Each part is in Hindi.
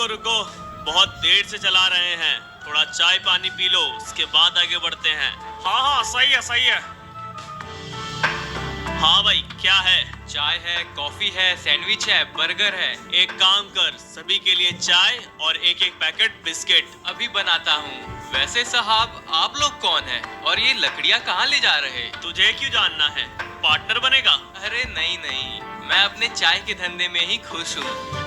रुको, बहुत देर से चला रहे हैं, थोड़ा चाय पानी पी लो, उसके बाद आगे बढ़ते हैं। हाँ हाँ सही है सही है। हाँ भाई, क्या है? चाय है, कॉफी है, सैंडविच है, बर्गर है। एक काम कर, सभी के लिए चाय और एक एक पैकेट बिस्किट। अभी बनाता हूँ। वैसे साहब, आप लोग कौन हैं? और ये लकड़ियाँ कहाँ ले जा रहे? तुझे क्यों जानना है? पार्टनर बनेगा? अरे नहीं नहीं, मैं अपने चाय के धंधे में ही खुश हूँ।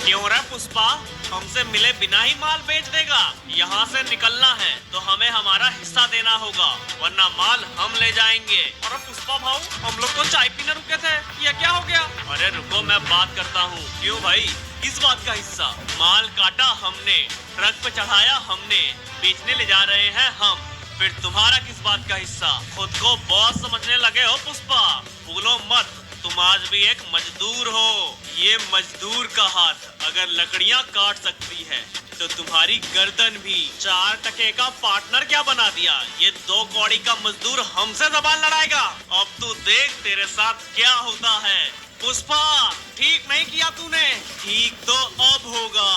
क्यों रे पुष्पा, हमसे मिले बिना ही माल बेच देगा? यहाँ से निकलना है तो हमें हमारा हिस्सा देना होगा, वरना माल हम ले जाएंगे। अरे पुष्पा भाऊ, हम लोग तो चाय पीने रुके थे, ये क्या हो गया? अरे रुको, मैं बात करता हूँ। क्यों भाई, किस बात का हिस्सा? माल काटा हमने, ट्रक पे चढ़ाया हमने, बेचने ले जा रहे हैं हम, फिर तुम्हारा किस बात का हिस्सा? खुद को बॉस समझने लगे हो पुष्पा? भूलो मत, तुम आज भी एक मजदूर हो। ये मजदूर का हाथ अगर लकड़ियां काट सकती है तो तुम्हारी गर्दन भी। 4 टके का पार्टनर क्या बना दिया? ये 2 कौड़ी का मजदूर हमसे जबान लड़ाएगा? अब तू देख तेरे साथ क्या होता है। पुष्पा, ठीक नहीं किया तूने। ठीक तो अब होगा।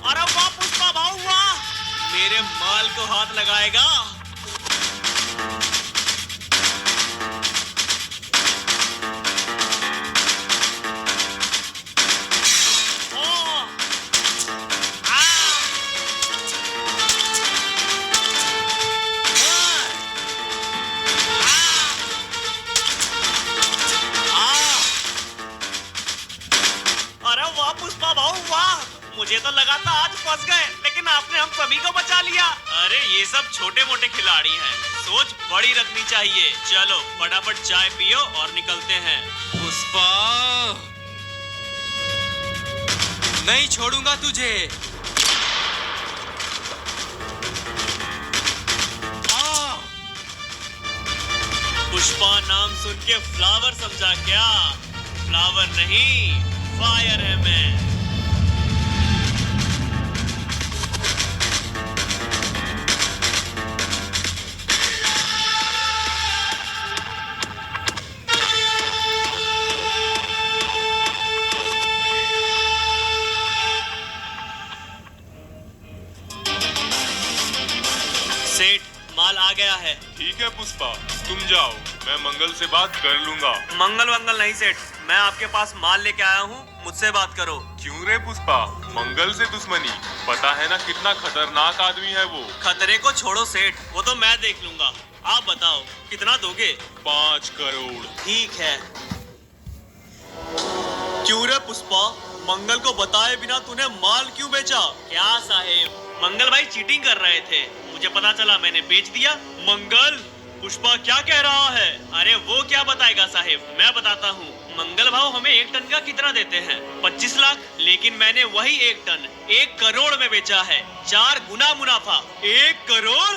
अरे वाह पुष्पा भाऊ वाह। मेरे माल को हाथ लगाएगा? पुष्पा भाऊ वाह, मुझे तो लगा था आज फंस गए, लेकिन आपने हम सभी को बचा लिया। अरे ये सब छोटे मोटे खिलाड़ी हैं, सोच बड़ी रखनी चाहिए। चलो फटाफट चाय पियो और निकलते हैं। पुष्पा, नहीं छोड़ूंगा तुझे। पुष्पा नाम सुन के फ्लावर समझा क्या? फ्लावर नहीं, फायर है मैं। सेठ, माल आ गया है। ठीक है पुष्पा, तुम जाओ, मैं मंगल से बात कर लूंगा। मंगल वंगल नहीं सेठ, मैं आपके पास माल लेके आया हूँ, मुझसे बात करो। क्यों रे पुष्पा, मंगल से दुश्मनी? पता है ना कितना खतरनाक आदमी है वो। खतरे को छोड़ो सेठ, वो तो मैं देख लूंगा। आप बताओ कितना दोगे? 5 करोड़। ठीक है। क्यों रे पुष्पा, मंगल को बताए बिना तूने माल क्यों बेचा? क्या साहेब, मंगल भाई चीटिंग कर रहे थे, मुझे पता चला, मैंने बेच दिया। मंगल, पुष्पा क्या कह रहा है? अरे वो क्या बताएगा साहेब, मैं बताता हूँ। मंगल भाव हमें 1 टन का कितना देते हैं? 25 लाख, लेकिन मैंने वही 1 टन 1 करोड़ में बेचा है। 4 गुना मुनाफा। 1 करोड़?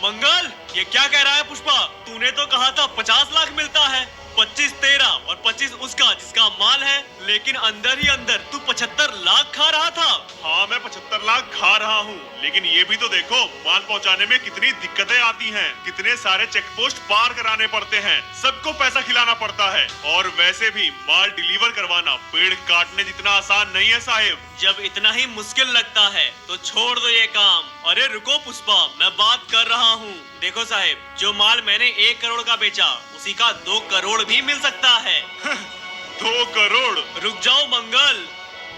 मंगल, ये क्या कह रहा है पुष्पा? तूने तो कहा था 50 लाख मिलता है। 25 तेरा और 25 उसका जिसका माल है, लेकिन अंदर ही अंदर तू 75 लाख खा रहा था। हाँ, मैं 75 लाख खा रहा हूँ, लेकिन ये भी तो देखो माल पहुँचाने में कितनी दिक्कतें आती हैं, कितने सारे चेक पोस्ट पार कराने पड़ते हैं, सबको पैसा खिलाना पड़ता है। और वैसे भी माल डिलीवर करवाना पेड़ काटने जितना आसान नहीं है साहेब। जब इतना ही मुश्किल लगता है तो छोड़ दो ये काम। अरे रुको पुष्पा, मैं बात कर रहा हूँ। देखो साहेब, जो माल मैंने 1 करोड़ का बेचा, उसी का 2 करोड़ भी मिल सकता है। 2 करोड़? रुक जाओ मंगल।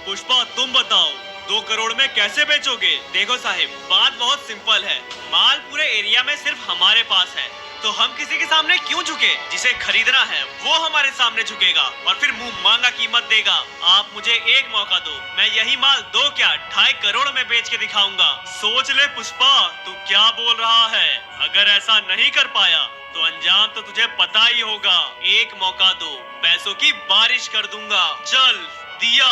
पुष्पा तुम बताओ, 2 करोड़ में कैसे बेचोगे? देखो साहेब, बात बहुत सिंपल है। माल पूरे एरिया में सिर्फ हमारे पास है, तो हम किसी के सामने क्यों झुके? जिसे खरीदना है वो हमारे सामने झुकेगा और फिर मुंह मांगा कीमत देगा। आप मुझे एक मौका दो, मैं यही माल 2 क्या 2.5 करोड़ में बेच के दिखाऊंगा। सोच ले पुष्पा, तू क्या बोल रहा है? अगर ऐसा नहीं कर पाया तो अंजाम तो तुझे पता ही होगा। एक मौका दो, पैसों की बारिश कर दूंगा। चल दिया।